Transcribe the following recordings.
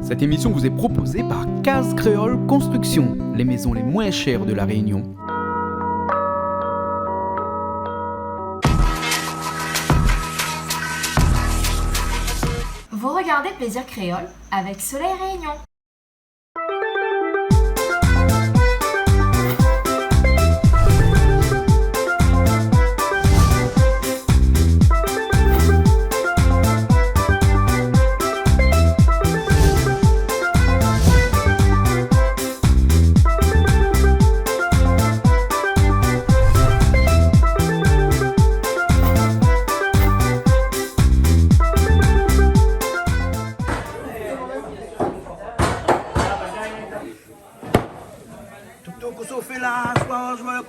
Cette émission vous est proposée par Case Créole Construction, les maisons les moins chères de La Réunion. Vous regardez Plaisir Créole avec Soleil Réunion.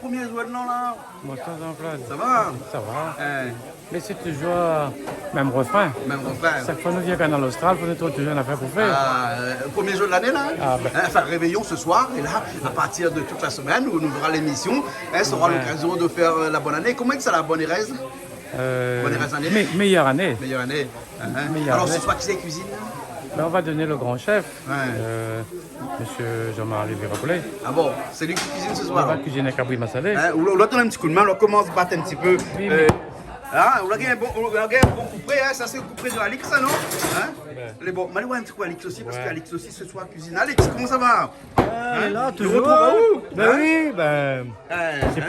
Premier joueur de nom là. Moi, je t'en place. Ça va? Ça va. Mais c'est toujours même refrain. Même refrain. Chaque fois que nous vient Canal Austral, il faut nous trouver toujours une affaire pour faire. Premier jeu de l'année là. Enfin, réveillon ce soir. Et là, à partir de toute la semaine où nous verrons l'émission, ça aura l'occasion de faire la bonne année. Comment est-ce que c'est la bonne Erez? Bonne Erez année. Meilleure année. Meilleure année. Meilleure Alors année. ce soir, qui c'est cuisine? Ben, on va donner le grand chef, Monsieur Jean-Marie Virapoulet. Ah bon, c'est lui qui cuisine ce On soir. va cuisiner cabri massalé. On va donner un petit coup de main, on commence à battre un petit peu. Oui, On a gagné un bon coup près, ça c'est le coup près de Alix, ça non? Les bons, mais un petit coup Alix aussi, parce qu'Alix aussi ce soir cuisine. Alix, comment ça va? Là, Tu retrouves où? Ben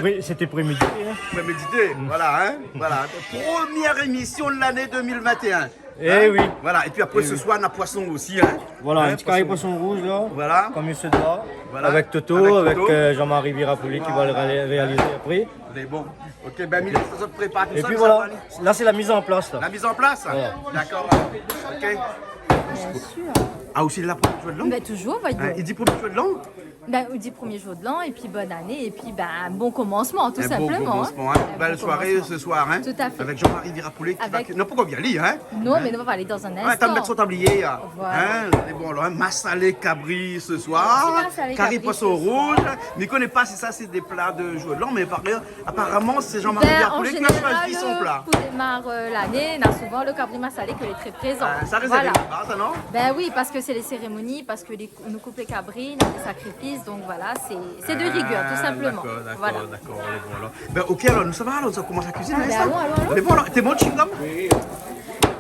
oui, c'était prémédité. Vous méditer, voilà, voilà. Première émission de l'année 2021. Eh oui. Voilà, et puis après ce soir, on a poisson aussi. Voilà, un petit carré poisson rouge là, Voilà. comme il se doit, Voilà. avec Toto, Avec Toto. Jean-Marie Virapoulet qui va le réaliser après. Les bons. Ok, ben Mille, ça se prépare tout Et ça. puis ça va voilà, aller. là c'est la mise en place là. La mise en place? Voilà. D'accord. Ok. Bien sûr. Ah, aussi la première jour de l'an? Ben, toujours, voyons. Il dit premier jour de l'an? Ben, on dit premier jour de l'an, et puis bonne année, et puis ben, bon commencement, tout Un simplement. beau commencement, Un Belle bon soirée commencement. ce soir, Tout à fait. Avec Jean-Marie Virapoulet qui Avec- va... Non, pourquoi bien lire, Non, mais on va aller dans un Ouais, t'as instant. mettre son tablier, Voilà. Et bon, alors, massalé cabri ce soir, Petit massalé carré cabri poisson ce soir. rouge. Mais je connais pas si ça c'est des plats de jour de l'an, mais apparemment c'est Jean-Marie Ben, en Virapoulet qui a général, choisi son plat. pour démarrer l'année, on a souvent le cabri massalé qui est très présent. Ça réserve Voilà. pas, ça non? Ben oui, parce que c'est les cérémonies, parce que nous coupent les cabris, nous des sacrifices, donc voilà, c'est de rigueur, tout simplement. D'accord, Voilà. d'accord, on est bon là. Ben ok, alors nous ça va, alors on commence à cuisiner. Ah, ben, ça allons. Mais bon, alors, t'es bon chewing-gum?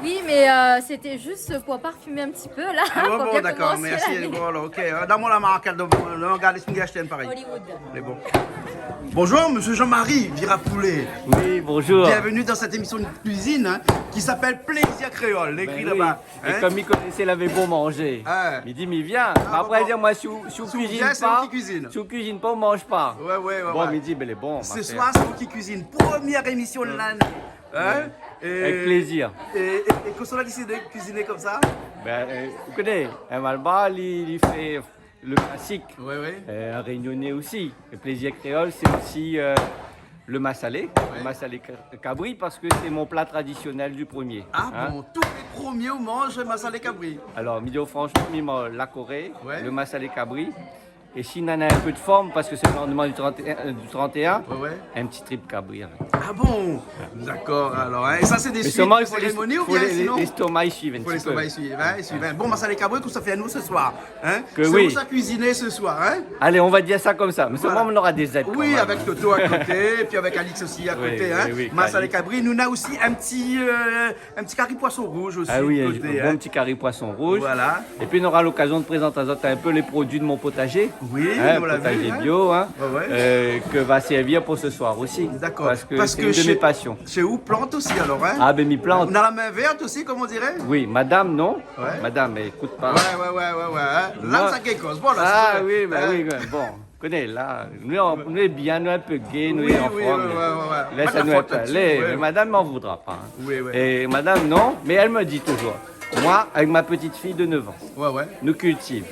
Oui, mais c'était juste pour parfumer un petit peu là. Ah pour bon, bien d'accord, commencer merci. l'année. Bon, alors, ok. Dans la marque, regardez ce que j'ai pareil. Hollywood. Mais bon. Bonjour, monsieur Jean-Marie Virapoulet. Oui, bonjour. Bienvenue dans cette émission de cuisine qui s'appelle Plaisir Créole, écrit là-bas. Et comme il connaissait l'avait bon manger, Ah. il dit mais viens. Ah, Après bon, il dit moi si vous cuisine viens, c'est pas, vous qui cuisine. si vous cuisine pas, on mange pas. Ouais. Bon, il dit mais il est bon. Ce soir, c'est vous qui cuisine. Première émission de l'année. Avec plaisir. Et que cela décidé de cuisiner comme ça? Vous connaissez, un Malba, il fait le classique. Oui. Un Réunionnais aussi. Le plaisir créole, c'est aussi le massalé, le massalé cabri, parce que c'est mon plat traditionnel du premier. Ah hein. bon, tous les premiers on mange massalé cabri. Alors, midi franchement, la Corée, Ouais. le massalé cabri. Et s'il en a un peu de forme, parce que c'est le lendemain du 31, Ouais. un petit trip cabri. Avec. Ah bon? D'accord, alors. Et ça, c'est des Mais suites seulement, de il faut cérémonie ou faut bien sinon? l'estomac y suivre un Il faut petit peu. les suivre. Bon, massalé cabri, que ça fait à nous ce soir. Que c'est oui. où ça cuisiner ce soir, Allez, on va dire ça comme ça. Mais Voilà. seulement, on aura des aides. quand Oui, même. avec Toto à côté, et puis avec Alix aussi à Oui, côté. oui, Massalé Alix. cabri, nous on a aussi un petit carré poisson rouge aussi. Ah oui, de un côté, bon petit carré poisson rouge. Voilà. Et puis, on aura l'occasion de présenter un peu les produits de mon potager. Oui, on l'a potager vu. bio, Ouais. que va servir pour ce soir aussi. D'accord. Parce que c'est une de mes passions. Chez vous, plante aussi alors, Ah, ben, m'y plante. On a la main verte aussi, comme on dirait? Oui, madame, non. Ouais. Madame, écoute pas. Ouais. Là, Moi- ça quelque chose. Bon, là, Ah c'est- oui, bon, connais là, nous on est bien, nous un peu gay, nous Oui, en oui, forme. ouais. Laisse Pas de nous faute être là-dessus, allés, ouais. mais madame m'en voudra pas. hein. Oui. Et madame non, mais elle me dit toujours, moi avec ma petite fille de 9 ans, Ouais. nous cultive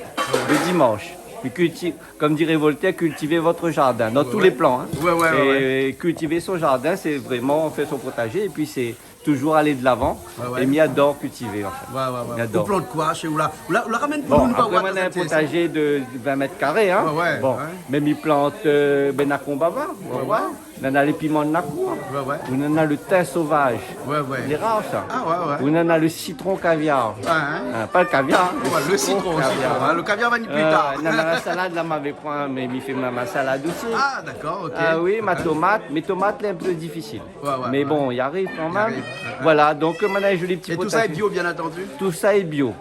le dimanche. Puis comme dirait Voltaire, cultivez votre jardin dans tous les plans. hein. Ouais. Et cultiver son jardin, c'est vraiment faire son potager et puis c'est toujours aller de l'avant. Ouais. Et m'y adore cultiver en fait. Ouais. J'adore. Vous plante quoi chez vous là? Vous la ramène pour Bon, nous, pas après, voir on a dans un cette pièce. potager de 20 mètres carrés. Hein. Ouais. Bon, même il plante Benacombava. Ouais. On en a les piments de Nakour. Ouais, ouais. On en a le thym sauvage. Ouais, ouais. C'est rare ça. Ah, ouais, ouais. On en a le citron caviar. Ouais, hein. Pas le caviar. Ouais, le citron, caviar. le caviar va ni plus tard. On a la salade, là, m'avait pris, mais il fait ma salade aussi. Ah, d'accord, ok. Ah oui, ma tomate. Mes tomates, là, un peu difficile. Ouais, ouais, mais ouais. bon, il arrive quand Il même. arrive. Voilà, donc maintenant, je les petits Et tout ça est bio, bien entendu. Tout ça est bio.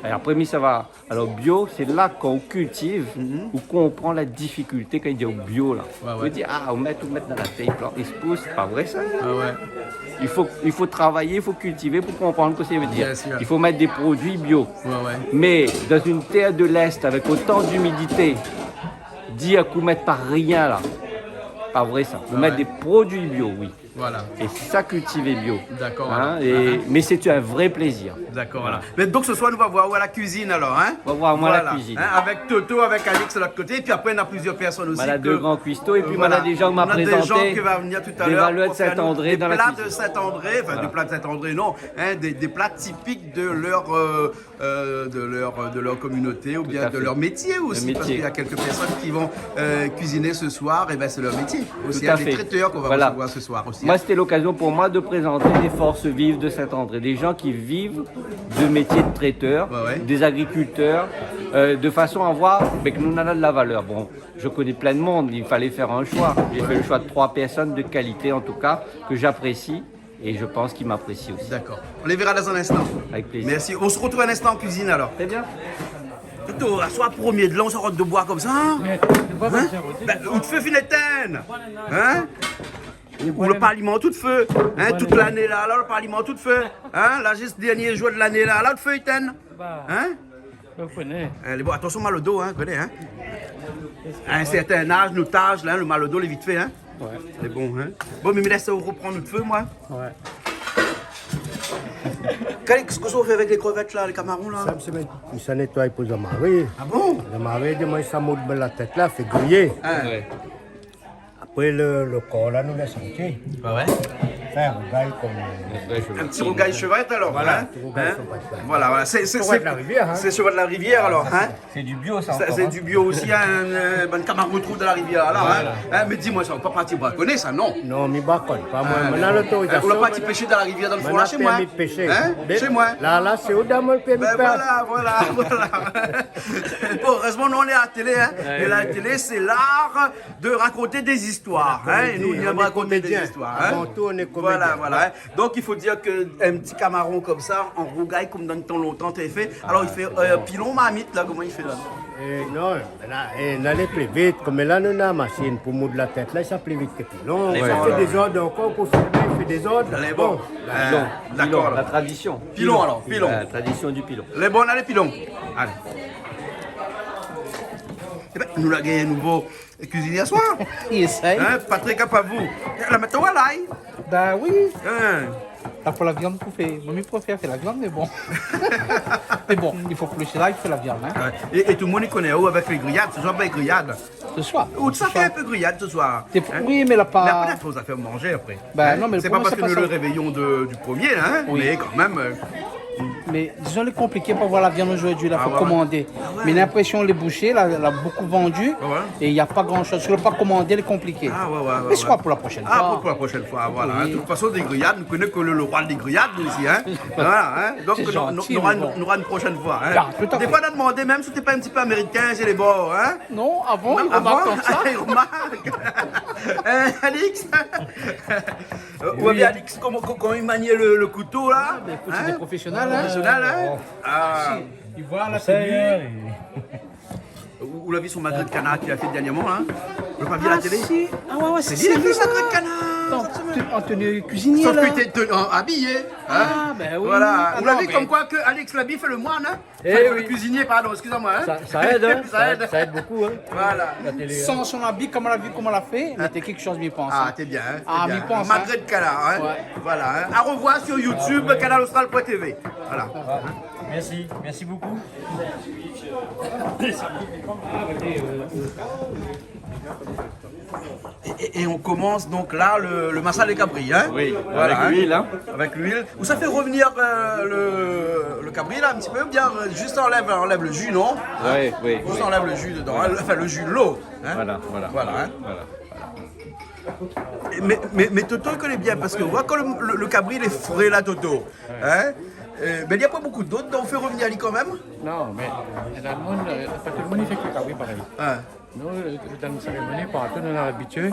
Et après, ça va. Alors, bio, c'est là qu'on cultive ou qu'on prend la difficulté quand il dit au bio, là. Ouais, ouais. On dit, on met tout mettre dans la taille, il se pousse. C'est pas vrai, ça. Ah, ouais. Il faut travailler, il faut cultiver pour comprendre ce que ça veut dire. Bien sûr. Il faut mettre des produits bio. Ouais, ouais. Mais dans une terre de l'Est avec autant d'humidité, dire qu'on ne met pas rien là, pas vrai ça. Faut mettre des produits bio, oui. Voilà. Et c'est ça cultiver bio. D'accord. Hein, alors. mais c'est un vrai plaisir. D'accord, voilà. Mais donc ce soir, nous allons voir où à la cuisine alors, hein? On va voir moi Voilà. la cuisine. Hein, avec Toto, avec Alix de l'autre côté, et puis après on a plusieurs personnes aussi. On a que- deux grands cuistots et puis Voilà. on a des gens qui m'ont On a des présenté. gens qui vont venir tout à des l'heure. Valois de pour faire Saint-André des dans la plats cuisine. de Saint-André, enfin Voilà. des plats de Saint-André, non, hein, des plats typiques de leur communauté ou bien à de fait. leur métier aussi, Le parce métier. qu'il y a quelques personnes qui vont cuisiner ce soir, et ben c'est leur métier. Aussi, il y à a des fait. traiteurs qu'on va Voilà. recevoir ce soir aussi. Moi, c'était l'occasion pour moi de présenter des forces vives de Saint-André, des gens qui vivent de métier de traiteur, Ouais, ouais. des agriculteurs, de façon à voir que nous en avons de la valeur. Bon, je connais plein de monde, il fallait faire un choix. J'ai fait le choix de 3 personnes de qualité, en tout cas, que j'apprécie et je pense qu'ils m'apprécient aussi. D'accord. On les verra dans un instant. Avec plaisir. Merci. On se retrouve un instant en cuisine alors. Très bien. Toto, soit premier de l'an, on s'arrête de boire comme ça. Hein? Ou de feu finétaine. Hein? Ou le parlement tout de feu. Hein? Toute l'année là, le parlement tout de feu. Hein? Là, juste dernier jour de l'année là, le feu éteint. Hein? Bon, attention, mal au dos, hein, connais, hein? À un certain âge, notre âge, là, le mal au dos, les vite fait, hein? Ouais. C'est bon, hein? Bon, mais me laisse reprendre notre feu, moi. Ouais. Qu'est-ce que vous fait avec les crevettes là, les camarons là? Ça nettoie pour le mari. Ah bon? Le mari, moi, ça monte la tête là, fait griller. Hein? Ouais. Après, le corps là, nous laisse entier. Bah ouais. Faire un gars comme. Un petit rougail chevrette alors, Voilà, hein? petit rougail Hein? chevrette, ouais. Voilà, voilà. C'est Chevrette de la rivière, hein. C'est chevrette de la rivière alors, hein? C'est du bio, ça. Ça, encore, c'est hein. du bio aussi, un bon camarou trouve de la rivière alors, hein? Mais dis-moi, ça va pas partir braconner ça, non? Non, mais pas pas moi. Ah, Maintenant, l'autorisation. on n'a pas parti pêcher dans la rivière dans le fond là, chez moi? permis de pêcher. Hein? Mais Chez moi? Là, c'est au dame le permis Ben de pêcher. voilà. Bon, heureusement, nous on est à la télé, hein. Et la télé, c'est l'art de raconter des histoires, hein. Et nous, on aime raconter des comédien. histoires, hein. Avant tout, on est comédien. Voilà, hein. Donc, il faut dire qu'un petit camaron comme ça, en rougail, comme dans le temps longtemps, t'as fait. Alors, il fait pilon marmite, là, comment il fait là? Non, là, elle est plus vite. Comme là, nous avons la machine pour moudre la tête. Là, ça plus vite que pilon. Ouais, Ça voilà. fait des ordres encore pour filmer, il fait des ordres. Elle est bon. Pilon, D'accord. pilon, la alors. tradition. Pilon alors, pilon. La tradition du pilon. Les bons, allez, pilon. Allez. Eh ben, nous l'avons gagné un nouveau cuisinier à soir. Il essaye. Hein, Patrick, pas vous. La météo à l'ail. Bah oui. Hein. Là, pour la viande coupée. Moi, je préfère faire la viande, mais bon. Mais bon, il faut plus là, il fait la viande. Hein. Ouais. Et tout le monde il connaît où avec les grillades, ce soir pas les grillades. Ce soir. Où ça Ce fait soir. un peu grillade ce soir. C'est pour- oui, mais là, pas- Mais après, ça fait manger après. Bah, non, mais c'est pour pas moi, parce c'est que nous pas le ça. réveillons du premier, hein, Oui. mais quand même. Mais disons, les compliqué pour voir la viande aujourd'hui, là, Ah faut ouais, commander. ouais. Mais l'impression, les bouchers, là, elle a beaucoup vendu. Ah ouais. Et il n'y a pas grand chose. Si on ne pas commander, elle est compliquée. Ah ouais. Mais je crois pour la prochaine Ah, fois. pour la prochaine fois, voilà. Oui. Hein. De toute façon, des grillades, nous connaissons que le roi des grillades, nous ici. Hein. Voilà, hein. Donc, C'est nous gentil, aura mais bon. une prochaine fois. Hein. Ah, tout à Des fait. fois, on a demandé, même si tu n'es pas un petit peu américain, j'ai les bords. Hein. Non, avant, il Ah remarque bon? comme ça. Il remarque. Alix Ou bien Alix, comment il maniait le couteau là? Écoute, c'est des professionnels. Hein. Professionnel, hein? Ah. Ils voient la tenue. Vous l'avez vu son magret de canard qu'il a fait dernièrement, hein? Vous l'avez pas vu à la télé? Si. Ah ouais, ouais, C'est c'est lui qui a fait ça. le magret de canard! En tenue cuisinier, Sauf là. que t'es habillé, hein? Ah, ben oui. Voilà. Ah, Vous l'avez non, comme mais- quoi que Alex Labi fait le moine, hein? Eh Enfin, oui. Le cuisinier, pardon, excusez-moi, hein? Ça aide, hein. Ça aide. Ça aide beaucoup, hein. Voilà. Sans son habit, comme elle a vu, comme elle a fait, elle était quelque chose, m'y pense. Ah, t'es bien, hein? t'es Ah, bien. m'y pense, Magret de canard, hein? Ouais. Voilà, hein? À revoir sur YouTube, canalaustral.tv. Voilà. Merci beaucoup. Et on commence donc là le massa de cabri, hein? Oui, Voilà, avec l'huile, hein. Avec l'huile. Où ça fait revenir le cabri là un petit peu, ou bien juste enlève le jus, non? Oui, oui. Juste enlève le jus dedans, enfin le jus, l'eau. Hein? Voilà. Voilà, hein? Voilà. Mais Toto, il connaît bien, parce que vois quand le cabri, il est frais là, Toto. Hein? Mais il n'y a pas beaucoup d'autres, donc on fait revenir Ali quand même. Non, mais dans le monde, parce que le monde, il fait que le cabri pareil. Ouais. Nous, dans une cérémonie, pour entrer, on est habitué,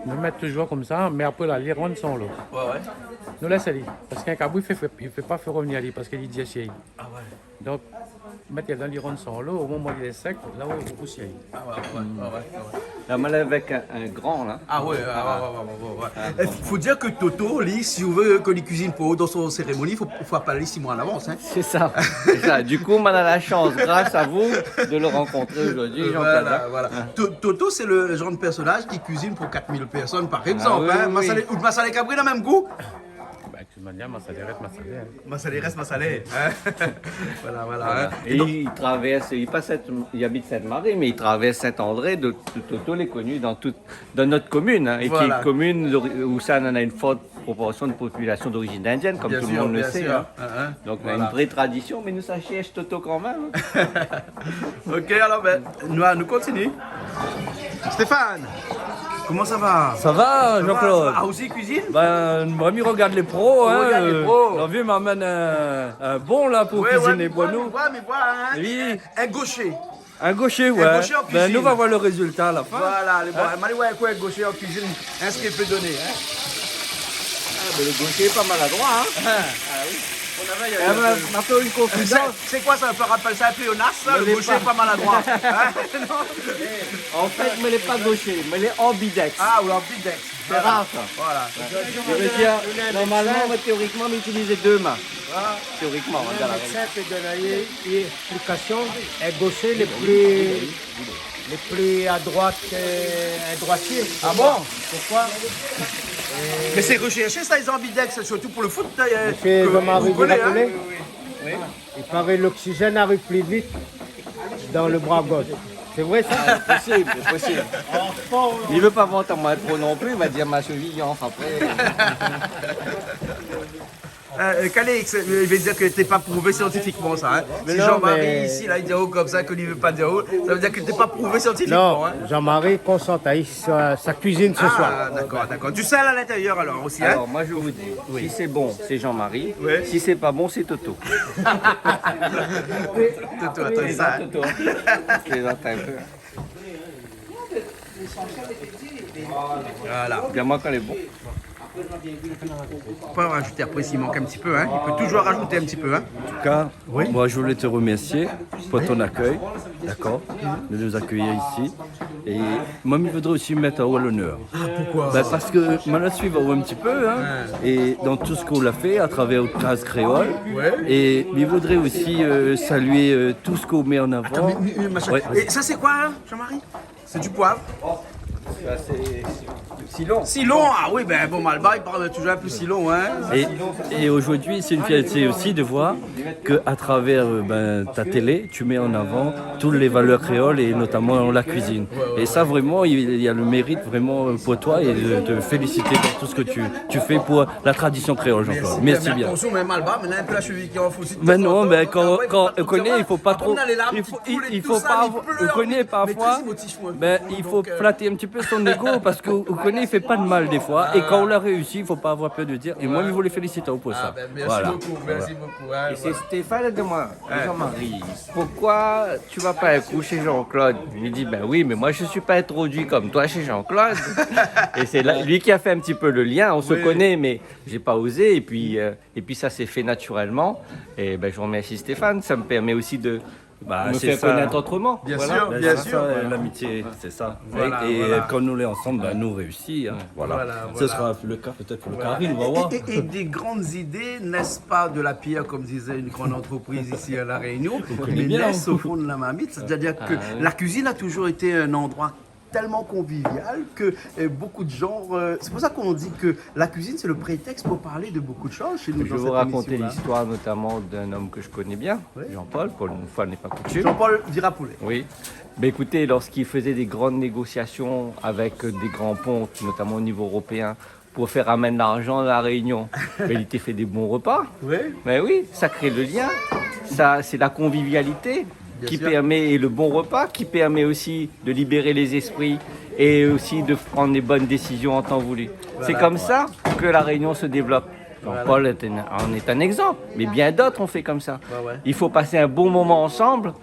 nous mettre toujours comme ça, mais après, les rondes sont là. Ouais. Nous laissons aller. Parce qu'un cabri, il ne fait pas faire revenir Ali, parce qu'il dit chez. Ah ouais. Donc, mettre dans les rondes sont là, au moment où il est sec, là où il pousse. Ah ouais. Là, moi, là, avec un grand, là. Ah ouais. Il faut dire que Toto, lui, si on veut que les cuisine pour eux dans son cérémonie, il faut appeler 6 mois en avance. Hein. C'est ça. C'est ça. Du coup, on a la chance, grâce à vous, de le rencontrer aujourd'hui. Voilà. Toto, c'est le genre de personnage qui cuisine pour 4000 personnes, par exemple. oui, hein. oui. Ou Massalé Cabri, dans le même goût. De toute manière, ma salée reste ma salée. Massalé reste Massalé. Hein. voilà. Hein. Et il traverse, il habite Sainte-Marie, mais il traverse Saint-André. Toto l'est connu dans notre commune. Hein, et qui est une commune où ça en a une forte proportion de population d'origine indienne, comme tout le monde le sait. Hein. Donc on a une vraie tradition, mais nous sachez Toto quand même. Ok, alors nous continuons. Stéphane, comment ça va? Ça va, Jean-Claude? Ah, aussi cuisine? Ben, moi, je regarde les pros. regarde les pros. La vie m'amène un bon là pour cuisiner pour nous. Mais voilà, hein. Oui. Un gaucher. Un gaucher, ouais. Un gaucher en cuisine. Ben, nous, on va voir le résultat à la fin. Voilà, un gaucher en cuisine, ce qu'il peut donner. Hein. Mais le gaucher est pas maladroit. Hein. On a fait une confidence. C'est quoi ça? On peut rappeler ça un pléonasme, ça? Le gaucher est pas maladroit. Hein? En fait, mais il n'est pas gaucher, mais il est ambidex. Ah oui, ambidex. C'est rare ça. Voilà. Je veux dire, normalement, théoriquement, on utilise 2 mains. Théoriquement, on regarde. Le médecin peut donner une explication. Un gaucher les plus à droite, un droitier. Ah bon? Pourquoi? Mais c'est recherché ça, les ambidex, surtout pour le foot. C'est Jean-Marie vous connaissez, Rappeler. Oui. Il paraît que l'oxygène arrive plus vite dans le bras gauche. C'est vrai ça? C'est possible. Il ne veut pas vendre à moi trop non plus, il va dire ma cheville entre après. Calix, il veut dire que t'es pas prouvé scientifiquement ça. Hein. Si non, Jean-Marie mais- ici, là, il dit comme ça, qu'il ne veut pas dire ça veut dire que t'es pas prouvé scientifiquement. Non, Hein. Jean-Marie concentre sa cuisine ce soir. D'accord. Du sel à l'intérieur alors aussi. Hein. Alors, moi je vous dis, si c'est bon, c'est Jean-Marie. Oui. Si c'est pas bon, c'est Toto. Toto, attends, ça. Hein. Toto. Je plaisante un peu. Voilà. Bien moi quand elle est bon. On peut en rajouter après s'il manque un petit peu. Hein. Il peut toujours rajouter un petit peu. Hein. En tout cas, moi je voulais te remercier pour ton accueil, d'accord, de nous accueillir ici. Et moi, je voudrais aussi mettre à l'honneur. Pourquoi? Parce que maintenant, suivre un petit peu, hein, et dans tout ce qu'on a fait à travers Case Créole. Et je voudrais aussi saluer tout ce qu'on met en avant. Ouais. Et ça c'est quoi, hein, Jean-Marie? C'est du poivre. C'est Silon. Silon, ah oui, ben bon, Malba, il parle toujours un peu Silon, hein. Et aujourd'hui, c'est une fierté aussi de voir qu'à travers ta télé, tu mets en avant toutes les valeurs créoles et notamment la cuisine. Et ça, vraiment, il y a le mérite vraiment pour toi et de te féliciter pour tout ce que tu fais pour la tradition créole, Jean-Claude. Merci bien. Attention, mais Malba, mais là, un peu la cheville qui en fout aussi. Mais non, mais quand on connaît, il faut pas trop. Il faut pas. On connaît parfois. Il faut flatter un petit peu son ego parce qu'on connaît, il fait pas de mal des fois. Et quand on l'a réussi, il faut pas avoir peur de dire. Et moi, je voulais féliciter pour ça. Merci beaucoup. Hein, Et c'est Stéphane de moi, Jean-Marie. Pourquoi tu vas pas un coup chez Jean-Claude? Il me dit, ben oui, mais moi je suis pas introduit comme toi chez Jean-Claude. Et c'est lui qui a fait un petit peu le lien. On se connaît, mais j'ai pas osé. Et puis ça s'est fait naturellement. Et ben je remercie Stéphane. Ça me permet aussi de me faire connaître autrement. Bien Voilà. sûr, bien sûr. L'amitié, c'est ça. Voilà, et voilà. quand nous l'est ensemble, nous réussit. Hein. Voilà. Ce sera le cas peut-être pour le Caril, on va voir. Et des grandes idées, n'est-ce pas, de la pierre, comme disait une grande entreprise ici à La Réunion, mais bien, naissent au fond de la marmite. C'est-à-dire que la cuisine a toujours été un endroit tellement convivial que beaucoup de gens... c'est pour ça qu'on dit que la cuisine, c'est le prétexte pour parler de beaucoup de choses chez nous. Je vais vous raconter l'histoire notamment d'un homme que je connais bien, Jean-Paul, pour une fois n'est pas coutume. Jean-Paul Dirapoulet. Oui. Ben écoutez, lorsqu'il faisait des grandes négociations avec des grands pontes, notamment au niveau européen, pour faire amener de l'argent à la Réunion, ben, il était fait des bons repas. Oui. Ben oui, ça crée le lien. Ça, c'est la convivialité qui sûr. permet, et le bon repas, qui permet aussi de libérer les esprits et aussi de prendre les bonnes décisions en temps voulu. C'est comme ça que la Réunion se développe. Jean-Paul en est un exemple, mais bien d'autres ont fait comme ça. Il faut passer un bon moment ensemble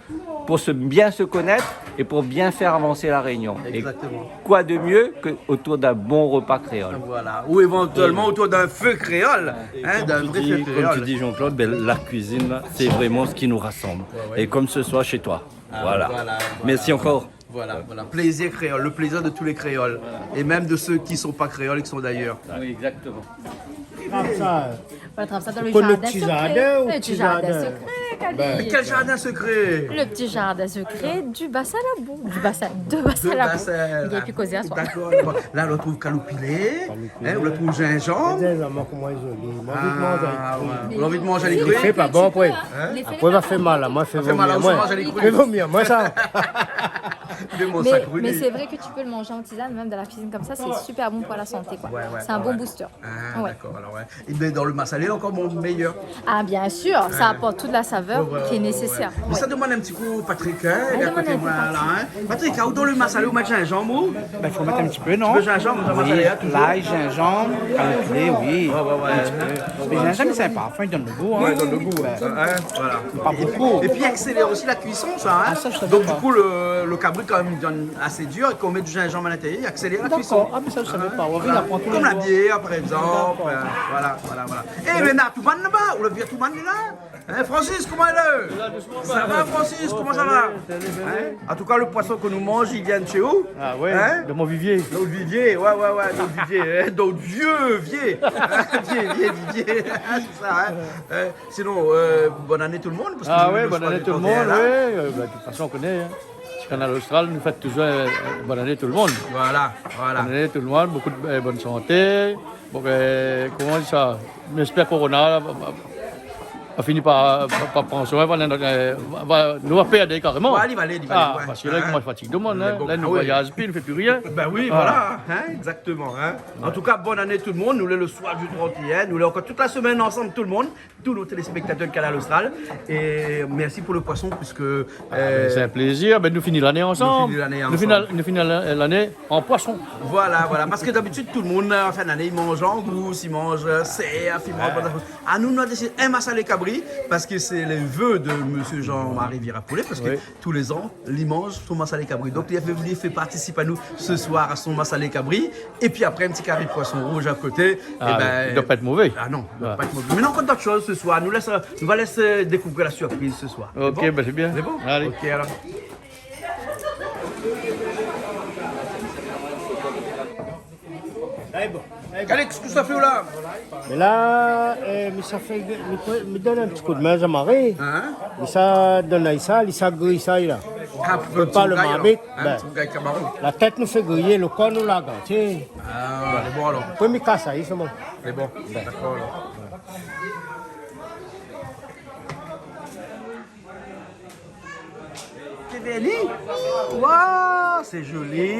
pour bien se connaître et pour bien faire avancer la Réunion. Exactement. Et quoi de mieux qu'autour d'un bon repas créole? Voilà. Ou éventuellement autour d'un feu créole. Hein, d'un vrai feu Comme créole. tu dis Jean-Claude, ben, la cuisine, là, c'est vraiment ce qui nous rassemble. Et comme ce soit chez toi. Voilà. Merci encore. Voilà. Plaisir créole, le plaisir de tous les créoles. Et même de ceux qui ne sont pas créoles et qui sont d'ailleurs. Oui, exactement. On va ça dans le Pour le jardin petit secret. jardin ou Le petit petit jardin jardin? secret, Quel jardin secret? Le petit jardin secret du bassin à la boue. De bassin à la boue. Il n'y a plus causé à soi. D'accord. Là, on retrouve Caloupilé. Hein, on retrouve gingembre. Comment ils ont Ah, ouais. On a envie de manger les Il crues. fait pas bon après. Les Après, feuilles va faire mal. Moi, fait fait mal, vomir. on Moi, mange les crues. fait vomir. Moi, ça. Mais c'est vrai que tu peux le manger en tisane, même dans la cuisine comme ça, c'est super bon pour la santé. Quoi. C'est un bon booster. Ah, Ouais. d'accord. Alors, ouais. Et bien, dans le massalé, encore meilleur. Ah, bien sûr, ça apporte toute la saveur qui est nécessaire. Mais ça demande un petit coup, Patrick, hein, il est à demande côté un de moi, peu, là, hein. Patrick, où dans le massalé, vous mettez gingembre ou? Il faut mettre un petit peu, non? Le gingembre dans le massalé, hein, toujours. L'ail, gingembre, calculé, oui. Un petit peu. Le gingembre, c'est sympa. Enfin, il donne le goût. Hein. Ouais, dans le goût. Hein, voilà. Pas beaucoup. Et puis, accélère aussi la cuisson, ça, hein. ça, je savais Donc, pas. du coup, le cabri, quand même, donne assez dur, et qu'on met du gingembre à l'intérieur, il accélère la cuisson. D'accord. Ah, mais ça, je savais pas. Oui, il apprend tous les Comme la jours. bière, par exemple. Voilà. Et le nat, tout le monde là-bas, ou le vieux tout le monde là. Hein, Francis, comment elle est? Ça va, Francis, comment ça va? Hein? En tout cas, le poisson que nous mangeons, il vient de chez où? Ah, ouais, Hein? de mon vivier. D'autres viviers, ouais, d'autres viviers, hein, d'autres vieux viviers. Viviers. C'est ça, hein. Sinon, bonne année tout le monde. Parce que Ah, nous, ouais, le bonne soir année du tout le 31, monde. là. Oui, de toute façon, on connaît. Hein. Canal Austral nous fait toujours bonne année tout le monde. Voilà. Bonne année tout le monde, beaucoup de bonne santé. Bon, comment on dit ça? J'espère que Corona va finir par prendre soin, nous va perdre carrément. Ouais, il va aller, Ah, ouais. parce que là, moi, je fatigue tout le monde. Mais Hein. bon, Là, nous ah oui. voyage plus, nous ne fait plus rien. Ben oui, voilà, hein, exactement. Hein. En tout cas, bonne année tout le monde. Nous l'est le soir du 31. Nous l'est encore toute la semaine ensemble, tout le monde, tous nos téléspectateurs de Canal Austral. Et merci pour le poisson, puisque C'est un plaisir. Ben, nous finissons l'année ensemble. Nous finissons l'année l'année en poisson. voilà. Parce que d'habitude, tout le monde, en fin d'année, il mange angousse, il mange cerf, il mange. À nous, on a décidé un massalé cabri, parce que c'est les vœux de M. Jean-Marie Virapoulet, parce que tous les ans, il mange son massalé cabri. Donc, il a fait participer à nous ce soir à son massalé cabri. Et puis après, un petit carré de poisson rouge à côté. Ah, et ben, il ne doit pas être mauvais. Ah non, il doit pas être mauvais. Mais non, encore d'autres choses ce soir. Nous va laisser découvrir la surprise ce soir. Ok, C'est bon? ben c'est bien. C'est bon? Allez. Ok, alors. Alex, qu'est-ce que ça fait là? Mais là, ça fait, me donne un petit coup de main à marrer. Hein? Ça donne ça, ça grille ça là. Ah, peut pas le marrer. Un petit gars camarade. La tête nous fait griller, le corps nous la gâte. Ah, c'est bon alors. Premier cas, ça y est, c'est bon. C'est bon. D'accord alors. C'est Verni? Waouh, c'est joli.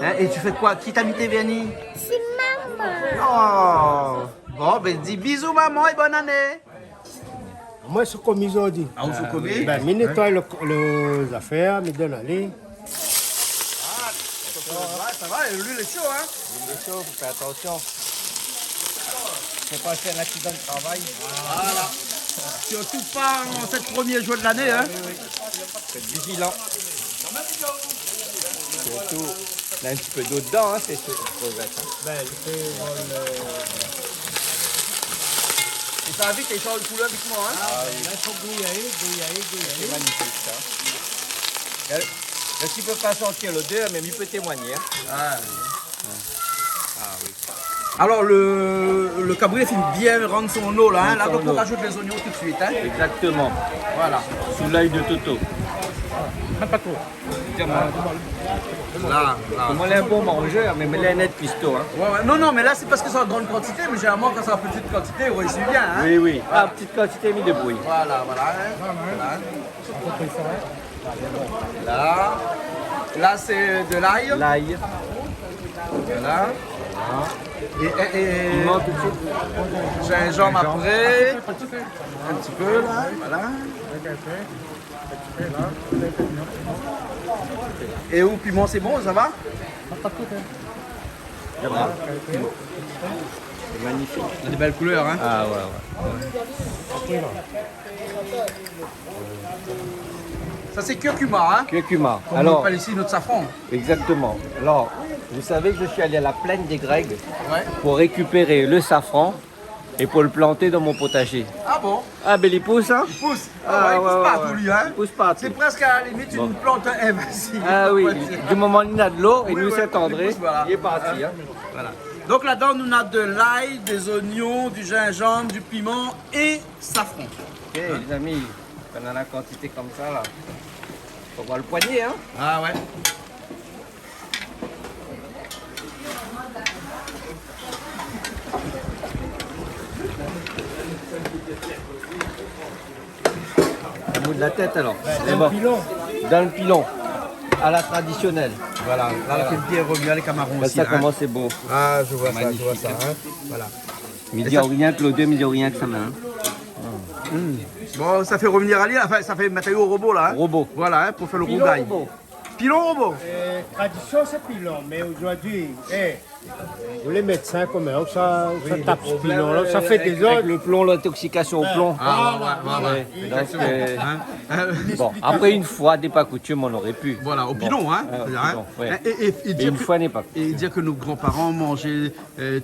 Hein, et tu fais quoi? Qui t'a mis tes vernis? C'est maman. Oh. Bon, ben dis bisous maman et bonne année. Moi, c'est comme ils ont dit. Ah, on se connaît? Ben, je nettoie les affaires, je donne aller. Ça va, l'huile est chaud, hein? Il est chaud, faut faire attention. Faut pas faire un accident de travail. Voilà. Surtout pas en cette première jour de l'année, hein? Faites vigilant. Surtout, il y a un petit peu d'eau dedans, hein, c'est sûr. Et ça a vite, il change de couleur vite moi, hein? C'est magnifique ça. Là, tu peux pas sentir l'odeur, mais il peut témoigner. Hein. Alors le cabriolet fait bien rendre son eau là, hein? Là donc on eau. rajoute les oignons tout de suite, hein? Exactement. Voilà. Sous l'œil de Toto. Même pas trop. Là. Moi, il est un bon mangeur, mais il est net cuistot. Hein. Ouais. Non, mais là c'est parce que c'est en grande quantité, mais généralement quand c'est en petite quantité, ouais, c'est bien, hein? Oui. Ah, petite quantité, mis de bruit. Voilà. Hein? Là c'est de l'ail. L'ail. Voilà. Et Il manque tout de suite. gingembre après. Un petit peu là, voilà. Et au piment, c'est bon, ça va? C'est magnifique. Il y a des belles couleurs, hein? Ah ouais. Ça, c'est curcuma, hein? Curcuma. Comme on Alors, appelle ici notre safran. exactement. Alors, vous savez que je suis allé à la plaine des Grecs Ouais. pour récupérer le safran et pour le planter dans mon potager. Ah bon? Ah, ben il pousse, hein? Il pousse. Ah, ouais, il pousse partout, lui, hein? Il pousse partout. C'est presque à la limite une plante invasive. Ah oui, du moment où il a de l'eau, et Oui, nous oui, Saint-André, il pousse, voilà. il est parti. Hein. Voilà. Donc là-dedans, nous avons de l'ail, des oignons, du gingembre, du piment et safran. Ok, les amis, on a la quantité comme ça, là. Faut voir le poignet, hein? Ah ouais. Le bout de la tête, alors. C'est Un bon. pilon. Dans le pilon, à la traditionnelle. Voilà, là, la pied est revenu, les camarons Ben, aussi. ça, hein. comment c'est beau. Ah, je vois ça, Magnifique, je vois ça. Hein. Voilà. Il dit rien que l'odeur, il dit rien que sa main. Bon, ça fait revenir à l'île, enfin, ça fait matériau au robot là. Hein. Robot. Voilà, hein, pour faire le Pilon rougail. robot. Pilon robot. Tradition, c'est pilon, mais aujourd'hui, les médecins, comment ça tape ce pilon-là, ça fait des Avec ordres. le plomb, l'intoxication au plomb. Ah, voilà. Ouais, donc, Hein. bon, après une fois, des pas coutume, on aurait pu. Voilà, au pilon, hein. Ah, au C'est-à-dire, hein. pilon, ouais. Et Et dire une que- fois n'est pas. et dire que nos grands-parents mangeaient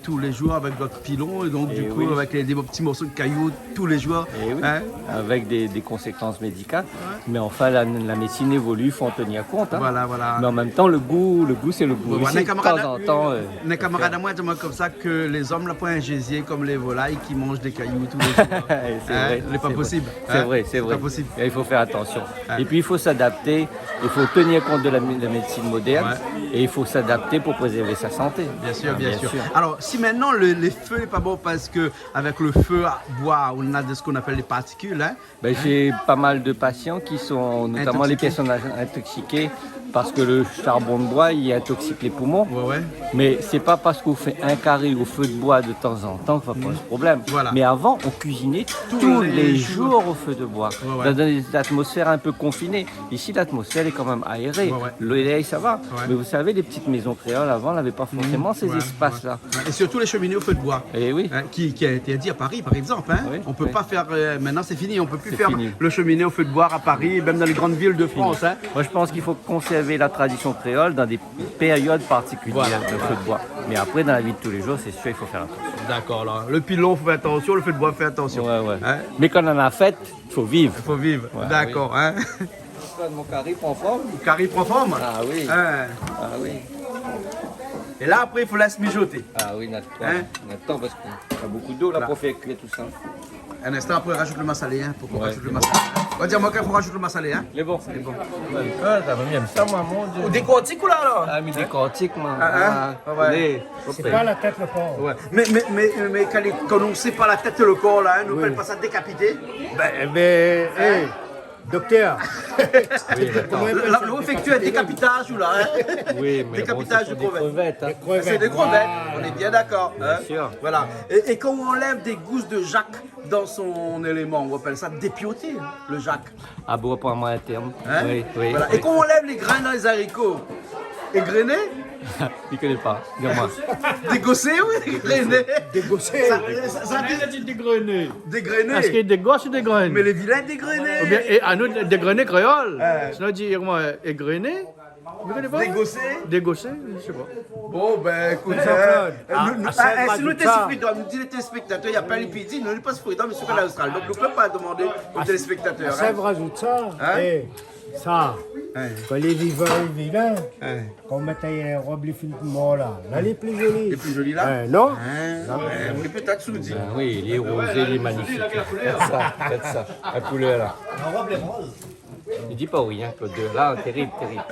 tous les jours avec notre pilon et donc du coup oui. avec des petits morceaux de cailloux tous les jours. Et oui, Hein. avec des conséquences médicales. Mais enfin, la médecine évolue, il faut en tenir compte. Hein. Voilà, voilà. Mais en même temps, le goût, c'est le goût. Voilà, Aussi, un de camarade- temps en temps. Un camarade à moi dit comme ça que les hommes n'ont pas un gésier comme les volailles qui mangent des cailloux tous les jours. c'est Hein, vrai. c'est pas c'est possible. vrai. C'est Hein, vrai, c'est c'est vrai. pas possible. Et il faut faire attention. Hein. Et puis il faut s'adapter, il faut tenir compte de la médecine moderne et il faut s'adapter pour préserver sa santé. Bien sûr, Ah, bien sûr. Alors, si maintenant les feux n'est pas bon parce que avec le feu à bois, on a de ce qu'on appelle les particules, hein. Ben, j'ai pas mal de patients qui sont, notamment les Intoxiqués. personnes intoxiquées, parce que le charbon de bois, il intoxique les poumons. Ouais, ouais. Mais c'est pas parce qu'on fait un carré au feu de bois de temps en temps qu'il va poser problème. Voilà. Mais avant, on cuisinait tous les jours au feu de bois, Ouais, ouais. dans des atmosphères un peu confinées. Ici, l'atmosphère est quand même aérée. Ouais, ouais. L'air, ça va. Ouais. Mais vous savez, les petites maisons créoles, avant, n'avaient pas forcément ces Ouais, espaces-là. ouais. Et surtout les cheminées au feu de bois. Et oui. Hein, qui a été interdit à Paris, par exemple. Hein. Oui, On peut oui. pas faire. Maintenant, c'est fini. On peut plus C'est faire fini. le cheminée au feu de bois à Paris, même dans les grandes villes de France. Hein. Moi, je pense qu'il faut conserver la tradition créole dans des périodes particulières Voilà. de feu de bois. Mais après, dans la vie de tous les jours, c'est sûr, il faut faire attention. D'accord, là. Le pilon, faut faire attention. Le feu de bois, fait attention. Ouais, ouais. Hein. Mais quand on en a fait, il faut vivre. Il faut vivre. Ouais, D'accord. Hein. Mon carré prend forme. Carré prend forme. Ah oui. Hein. Ah oui. Et là, après, il faut laisser mijoter. Ah oui, notre Hein? temps parce qu'on a beaucoup d'eau là Là. pour faire cuire tout ça. Un instant, après, rajoute le massalé. Hein, pour qu'on Ouais, rajoute le c'est massalé. On va dire, moi, qu'il faut rajouter le massalé. Hein. Il est bon. Il est bon. Ça va bien ça, moi, mon Dieu. Ou des cortiques ou là, là Ah, mais des cortiques, moi. Ah, hein? Ouais. Allez, C'est pas la tête le porc. Ouais. Mais quand on ne sait pas la tête et le corps, là, hein, nous appelle pas ça décapité. Hey, docteur. Là, on effectue un décapitage ou là. Hein. Oui, mais Décapitage bon, de c'est des crevettes. Hein. C'est des crevettes, on est bien d'accord. Hein. sûr. Voilà. Et quand on enlève des gousses de Jacques dans son élément, on appelle ça dépioter, hein, le Jacques. À bout pour moi un terme. Hein. Oui, oui. Voilà. oui. Et quand on enlève les grains dans les haricots, égrenés, Il connaît pas. Dis-moi. dégossés, oui, dégrenés. Dégossé. Ça dit Dégrené. dégrenés. Est-ce qu'il y a des gosses ou des graines? Mais les vilains dégrenés. Ou bien, et à nous, dégrené créole. Ouais. Sinon, dire comment égrené? Vous connaissez pas? Dégossés. Dégossé, je sais pas. Bon, ben écoute, si nous étions prudents, nous disons les téléspectateurs, il n'y a pas les pédis, nous ne sommes pas prudents, mais c'est pas l'Australie. Donc nous ne pouvons pas demander aux téléspectateurs. Ça Hein. me rajoute ça. Hein? Hey, ça. Hein. Quand les vivants et les vilains, Hein. quand on mettait un robe les filles morts là, là les plus jolies. Les plus jolis là. Non? Oui, peut-être sous-dit. Ah oui, il est rosé, il est magnifique. Faites ça. La couleur là. Il dit pas oui, hein, Claude. Là, terrible, terrible.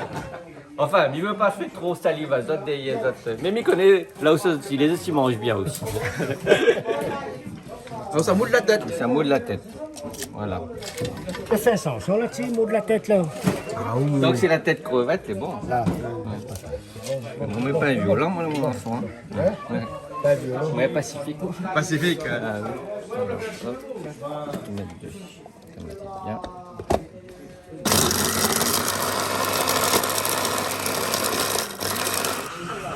Enfin, il veut pas faire trop salive à d'autres des autres. Mais il connaît là aussi, les autres, ils mangent bien aussi. Alors ça mouille la tête. Ça mouille la tête. Voilà. Ça fait sens, on là-dessus, mot de la tête là. Donc c'est la tête crevette, c'est bon. Là. On met pas violent, moi, mon enfant. Hein. Ouais. Pas violent. Ouais, pacifique. Pacifique. Hein. Ah oui. Voilà. Hop. Je vais mettre dessus. Ça va être bien.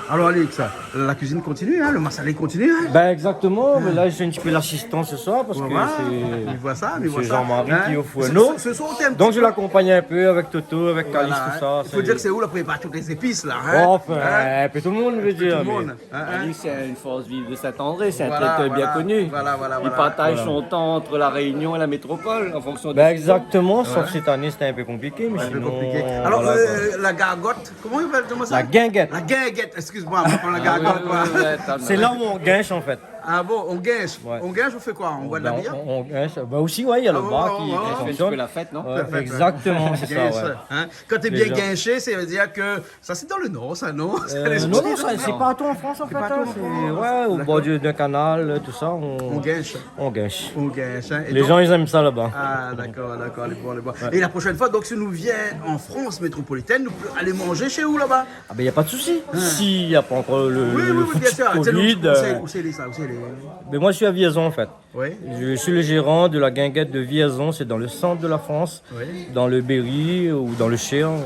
Alors Alex, la cuisine continue, hein, le massalé continue. Hein. Ben exactement, mais là j'ai un petit peu l'assistant ce soir parce que Il voit ça, c'est Jean-Marie qui est au fourneau. Ce soir, t'es un Donc petit je peu- l'accompagne un peu avec Toto, avec Calice, Voilà, tout ça. il faut dire que c'est où la préparation toutes les épices là. Hein. Enfin, Hein? un peu tout le monde veut dire. Tout le mais- monde. Hein, hein. Ali, c'est une force vive de Saint-André, c'est un Voilà, traiteur bien voilà, connu. voilà, Il partage son temps entre la Réunion et la métropole en fonction Ben des exactement, sauf cette année c'était un peu compliqué, mais Un peu sinon. compliqué. Alors, voilà, la gargote, comment il appelle ça? La guinguette. La guinguette, excuse-moi, on prend la gargote. quoi. C'est là où on guinche en fait. Ah bon, on guinche. Ouais. On guinche, on fait quoi? On boit de la Ben, bière? on guinche. Ben aussi, ouais, il y a le Ah, bar ouais, qui ouais, ouais. fait un petit peu fonctionne. la fête, non? Ouais, exactement, c'est ça, Guinche, ouais. hein. Quand t'es bien Déjà. guinché, ça veut dire que ça c'est dans le nord, ça, non? C'est les Non, petits, non, c'est partout en France en fait. partout hein, en c'est- France. Ouais, au bord d'un canal, tout ça, On guinche. on guinche. On guinche. Hein. Et Les donc- gens, ils aiment ça là-bas. Ah, d'accord, les bons, les bons. Et la prochaine fois, donc, si nous vient en France métropolitaine, nous pouvons aller manger chez où là-bas? Ah ben, il n'y a pas de souci. S'il n'y a pas encore le Oui, oui, oui, bien sûr. C'est nous- Covid. Où c'est les ça? Où c'est les. Mais moi, je suis à Vierzon en fait. Oui. Je suis le gérant de la guinguette de Vierzon, c'est dans le centre de la France, Oui. dans le Berry ou dans le Cher, ouais.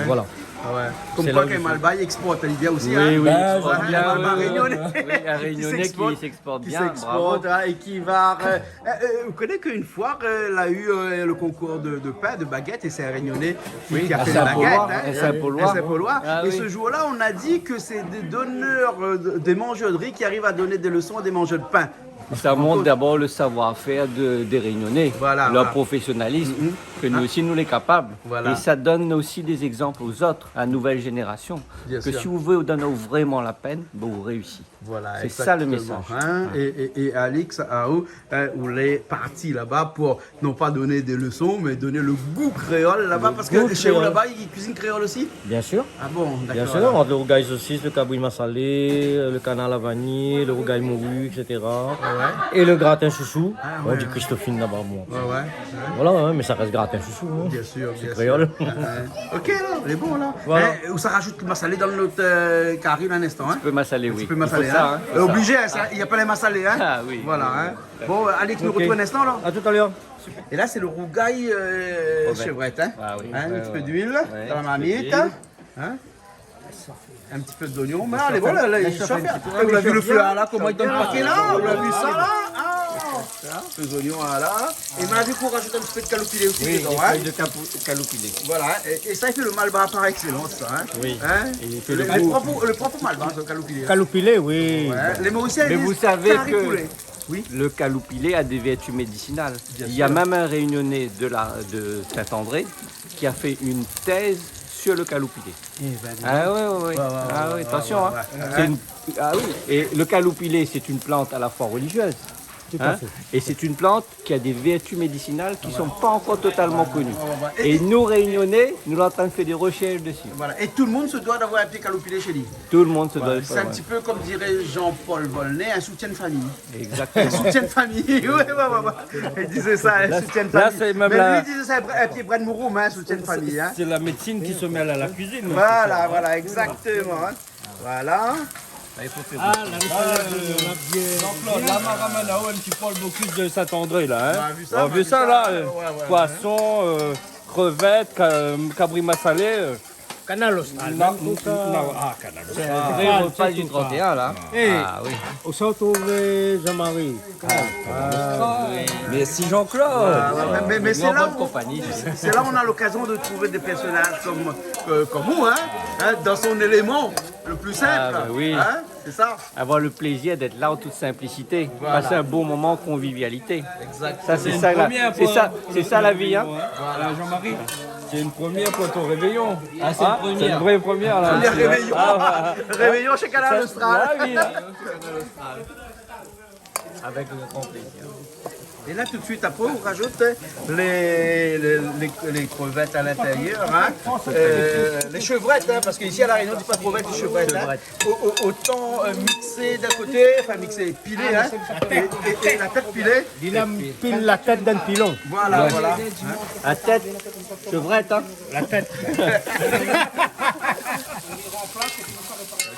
voilà. Ah ouais. Comme C'est quoi là où qu'un je suis. Malba, il exporte, il vient aussi. Oui, hein. oui, Ben, il exporte un bien. Malba oui, réunionnais. oui, un Réunionnais qui s'exporte qui bien, bravo. s'exporte hein, et qui va. Vous connaissez qu'une fois, elle a eu le concours de pain, de baguette, et c'est un Réunionnais qui a à fait la baguette. Saint-Paulois, hein. à Saint-Paulois. À Saint-Paulois. Ah Et oui. ce jour-là, on a dit que c'est des donneurs, des mangeurs de riz qui arrivent à donner des leçons à des mangeurs de pain. Ça montre d'abord le savoir-faire des Réunionnais, Voilà, leur voilà. professionnalisme, que nous aussi nous les capables. Voilà. Et ça donne aussi des exemples aux autres, à la nouvelle génération. Bien que sûr. si vous donnez vraiment la peine, ben, vous réussissez. Voilà, C'est ça le exactement, message. hein. Et Alix Aou, on est parti là-bas pour non pas donner des leçons, mais donner le goût créole là-bas. Parce que goût chez vous créole. là-bas, ils cuisinent créole aussi? Bien sûr. Ah bon, Bien d'accord. sûr, entre le rougail saucisse, le cabouille massalé, le canal à vanille, le rougail morue, etc. Et le gratin chouchou. On dit Christophine là-bas, moi. Ouais, ouais. Voilà, hein, mais ça reste gratin chouchou. Hein. Bien sûr, bien sûr. créole. Ok, là, on est bon là. Voilà. Hein, où ça rajoute le massalé dans notre carré un instant. Hein? Un peu massalé, oui. Un peu Il massalé. faut ça, Hein? hein, il faut ça. Obligé, hein, il n'y a pas les massalés. Hein? Ah oui. Voilà. Hein? Bon, Alix, nous Ok. retrouve un instant là. À tout à l'heure. Et là, c'est le rougail chevrette. Hein? Ah oui. Hein, un Ouais, petit ouais. peu d'huile Ouais, dans la un petit peu marmite. d'huile. Hein? Un petit peu d'oignon. Mais allez, voilà, là, il chauffe. un petit peu. Vous avez vu le feu là, comment il donne le Ah, paquet là? oui, Vous avez oui, vu oui. ça là? Ah, les oignons là. Et maintenant, du coup, on rajoute un petit peu de caloupilé aussi Oui, dedans. des Hein? feuilles de caloupilé. Voilà, et ça, il fait le malba par excellence, ça. Hein? Oui. Hein? Et il fait le, le le goût. propre, le propre malba, ce caloupilé. Caloupilé, oui. Ouais. Les Mauriciens, Mais ils vous disent savez carré que poulet. Oui. le caloupilé a des vertus médicinales. Il y a même un réunionnais de Saint-André qui a fait une thèse sur le caloupilé. Ah oui, oui, oui. Ah oui, attention. Hein. C'est Ah oui. Et le caloupilé, c'est une plante à la fois religieuse. Hein, et c'est une plante qui a des vertus médicinales qui ne sont pas encore totalement connues. Et nous, Réunionnais, nous sommes en train de faire des recherches dessus. Voilà. Et tout le monde se doit d'avoir un pied caloupilé chez lui. Tout le monde se doit le C'est faire. un petit peu comme dirait Jean-Paul Volney, un soutien de famille. Exactement. Un soutien de famille, ouais. Il disait ça, un soutien de là, famille. c'est même Mais la- lui, il disait ça, un pied bras de mouroum, un soutien de famille. Hein. C'est la médecine qui se mêle à la cuisine. Voilà, voilà, exactement. Hein. Voilà. Jean-Claude, là, ma ramène à un petit Paul Bocuse de Saint-André, là. Hein. On a vu ça, On a vu ça, là. ouais. Poisson, crevettes, cabri massalé. Canal Austral. Non, ah, canal. Vrai repas du 31 là. Ah oui. Au centre Jean-Marie. Merci Jean-Claude. Mais c'est là bonne où compagnie. c'est là où on a l'occasion de trouver des personnages comme vous, hein, dans son élément le plus simple. Ah, bah oui. Hein, c'est ça. Avoir le plaisir d'être là en toute simplicité. Voilà. Passer un bon moment en convivialité. Exact. Ça, c'est ça, c'est ça la vie. Hein. Voilà, Jean-Marie. C'est une première pour ton réveillon. Ah, c'est une C'est une vraie première, là. Les réveillons, réveillons chez Canal Austral. Ah oui, hein. Avec grand plaisir. Et là, tout de suite après, on rajoute les crevettes à l'intérieur, hein, les chevrettes, hein, parce qu'ici à La Réunion, on ne dit pas crevettes, les chevrettes. Hein. Autant mixer d'un côté, enfin mixer, piler, hein, et la tête pilée. Il a pile la tête d'un pilon. Voilà, voilà. La tête, chevrette, hein. La tête.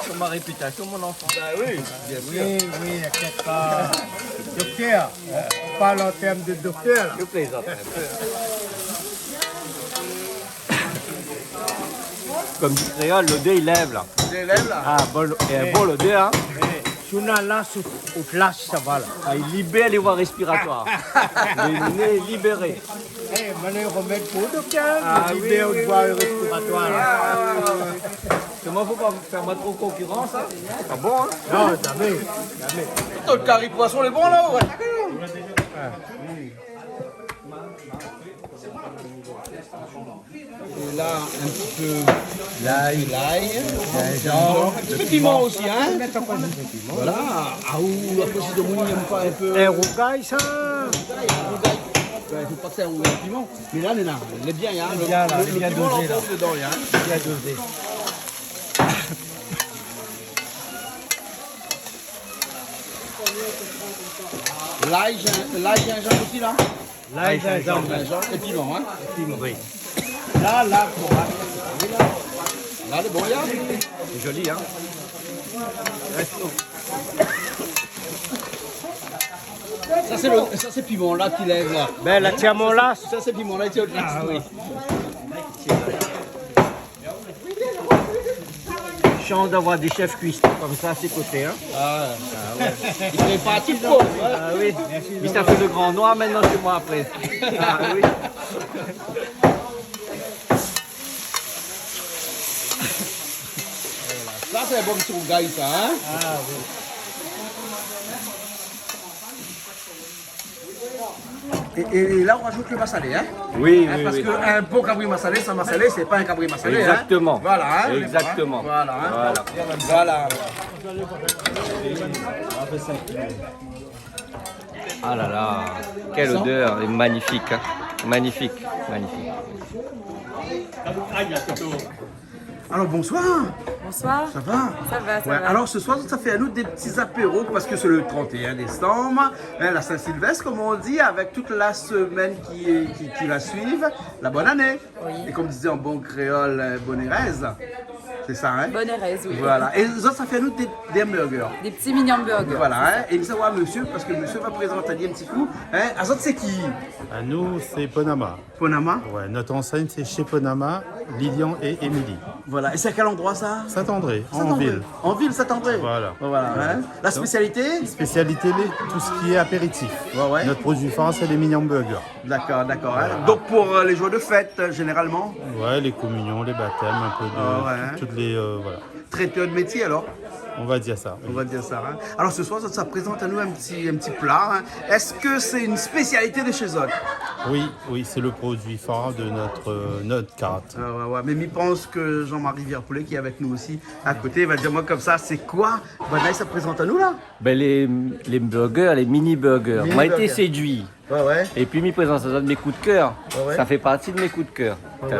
Sur ma réputation, mon enfant. Bah oui, bien sûr. Oui, inquiète pas. Docteur, on parle en termes de docteur. Là. Je plaisante. comme dit créole, l'odeur il lève là. Tu lèves là. Ah, bon, bon l'odeur, hein. Si on a là, au flash, ça va là. Ah, il libère les voies respiratoires. Le nez est libéré. Maintenant, remède pour le docteur. Ah, Il oui, libère oui, aux voies respiratoires. Comment faut pas faire moi trop concurrence, hein? Ah bon, hein? Non, jamais. Ton carré poisson, les bons là, ouais. Et là, un petit peu l'ail, un petit piment aussi, hein. Voilà. Ah ouh, la précise de Mouni n'aime pas un peu. Un rougail, ça. Il faut pas que c'est un piment. Mais là, il est bien, hein. Il est bien, là, il est bien piment, dosé, on là. pose dedans, hein. Bien dosé. L'ail, gingembre aussi, là. Là, gingembre. Gingembre et piment, hein. Oui. Là, bon, là. Là, le bon, là. C'est joli, hein? Ça, c'est piment, là, qui lève, là. Ben, la tiamon là. Ça, c'est piment, là, qui est au-delà. Ah oui. Chance d'avoir des chefs cuistots comme ça à ses côtés, hein? Il fait partie de quoi, Ah oui. Mais ça fait le grand noir maintenant chez moi après. Ah oui. Ça, c'est un bon petit rougail, ça, hein. Ah oui. Et là, on rajoute le massalé, hein. Oui, Hein, oui, parce oui. qu'un bon cabri massalé, sans massalé, c'est pas un cabri massalé. Exactement. Hein. Voilà. Hein, Exactement. Voilà. Hein. Voilà. Ah là là, quelle odeur, est magnifique, hein. Magnifique, magnifique. Alors, bonsoir. Bonsoir. Ça va? Ça va, ça Ouais, va. alors ce soir, ça fait à nous des petits apéros parce que c'est le 31 décembre, hein, la Saint-Sylvestre, comme on dit, avec toute la semaine qui la suivent, la bonne année. Oui. Et comme disait en bon créole, bonne Erez. C'est ça, hein? Bonne Erez, oui. Voilà. Et ça, ça fait à nous des hamburgers. Des petits mini hamburgers. Voilà, hein? Et nous savoir monsieur, parce que monsieur va présenter un petit coup. Hein? À ça, c'est qui? À nous, c'est Ponama. Ponama. Ouais, notre enseigne, c'est chez Ponama, Lilian et Émilie. Voilà. Et c'est à quel endroit ça? Saint-André, en Saint-André. ville. En ville, Saint-André. Voilà. Voilà. Hein? La spécialité? Spécialité, tout ce qui est apéritif. Ouais. Notre produit phare, c'est les mini hamburgers. D'accord, d'accord. Hein? Donc pour les jours de fête, généralement? Ouais, les communions, les baptêmes, un peu de ouais. toutes les. Voilà. Traiteur de métier alors? On va dire ça. On va dire ça. Hein. Alors ce soir, ça présente à nous un petit plat. Hein. Est-ce que c'est une spécialité de chez eux? Oui, c'est le produit phare de notre carte. Ouais. Mais je pense que Jean-Marie Vierpoulet, qui est avec nous aussi à côté, va dire moi comme ça, c'est quoi? Ben là, ça présente à nous là. Ben les burgers, les mini burgers, m'a été séduit. Ouais. Et puis mes présentations de mes coups de cœur, Ouais. ça fait partie de mes coups de cœur.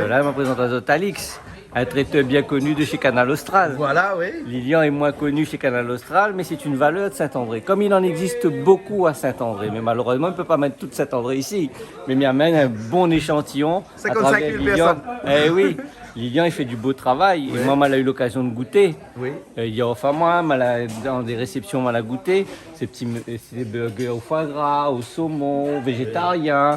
Là, ma présentation d'Alix, un traiteur bien connu de chez Canal Austral. Voilà, oui. Lilian est moins connu chez Canal Austral, mais c'est une valeur de Saint-André. Comme il en existe beaucoup à Saint-André, mais malheureusement, on ne peut pas mettre toute Saint-André ici. Mais il amène un bon échantillon. 55 000 personnes. Eh oui, Lilian, il fait du beau travail. Et moi, elle a eu l'occasion de goûter. Oui. Il y a enfin moi, dans des réceptions, elle a goûté. C'est des burgers au foie gras, au saumon, végétariens.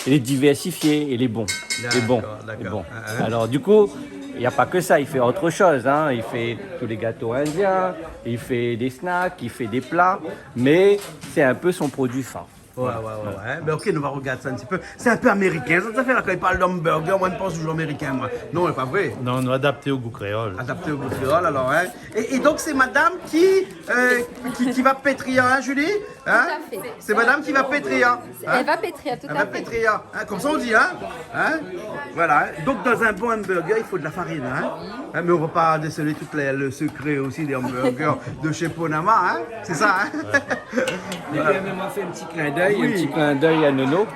Et les diversifiés et les bons. Les bons. Les bons. Alors du coup, il n'y a pas que ça, il fait autre chose. Hein. Il fait tous les gâteaux indiens, il fait des snacks, il fait des plats, mais c'est un peu son produit phare. Ouais. Ben ok, nous va regarder ça un petit peu. C'est un peu américain, ça fait là quand il parle d'hamburger, moi je pense toujours américain, moi. Non, c'est pas vrai. Non, on a adapté au goût créole. Adapté au goût créole, alors, hein. Et donc c'est madame qui va pétrir, hein, Julie? Hein? Tout à fait. C'est madame qui va pétrir. Hein? Elle va pétrir, tout Elle à va fait. pétrir. Hein? Comme ça on dit, hein? Voilà. Donc dans un bon hamburger, il faut de la farine, hein? Mais on va pas déceler tout le secret aussi des hamburgers de chez Ponama, hein? C'est ça, hein? Il m'a fait un petit clin d'œil, un petit clin d'œil à Nono,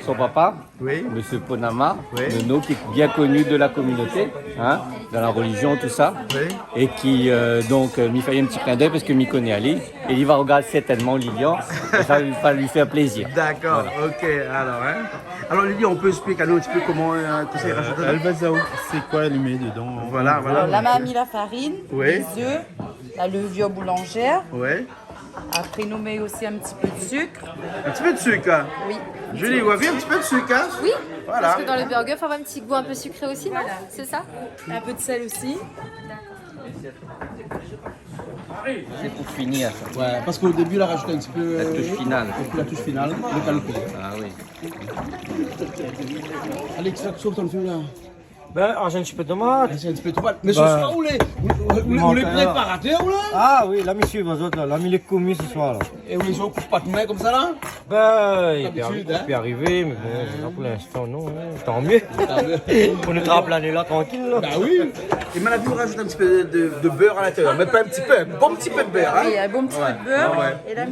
son papa, Oui. Monsieur Ponama, Oui. Nono qui est bien connu de la communauté, hein, dans la religion, tout ça, Oui. et qui donc m'y fait un petit clin d'œil parce que m'y connaît Ali, et il va regarder certainement Lilian, et ça va lui faire plaisir. D'accord, ok, alors, hein? Alors Lily, on peut expliquer à nous un petit peu comment tout ça est rajouté? Albazaou, c'est quoi elle met dedans? Voilà. La maman a mis la farine, Oui. les œufs, la levure boulangère, Ouais. Après, nous met aussi un petit peu de sucre. Un petit peu de sucre. Hein. Oui. Julie, vous avez un petit peu de sucre. Hein. Oui, Voilà. parce que dans le burger, il faut avoir un petit goût un peu sucré aussi, non? C'est ça? Un peu de sel aussi. C'est pour finir ça. Ouais, parce qu'au début, il a rajouté un petit peu. La touche finale. La touche finale, le calcul. Ah oui. Alex, sauve ton feu là. Ben, un petit peu de tomate. C'est un petit peu de tomate. Mais ce soir, où les préparateurs là? Ah oui, là, monsieur, vous autres, là, l'ami les commis ce soir, là. Et où les gens coupent pas de main comme ça là? Ben, il D'habitude, peut arriver, mais bon, là, pour l'instant, non, hein. Tant mieux. On est à l'année là, tranquille, là. Bah oui. Et Malavi, on rajoute un petit peu de beurre à l'intérieur. Mais pas un petit peu, un bon petit peu de beurre. Hein. Oui, un bon petit peu de beurre. Ouais. Et là,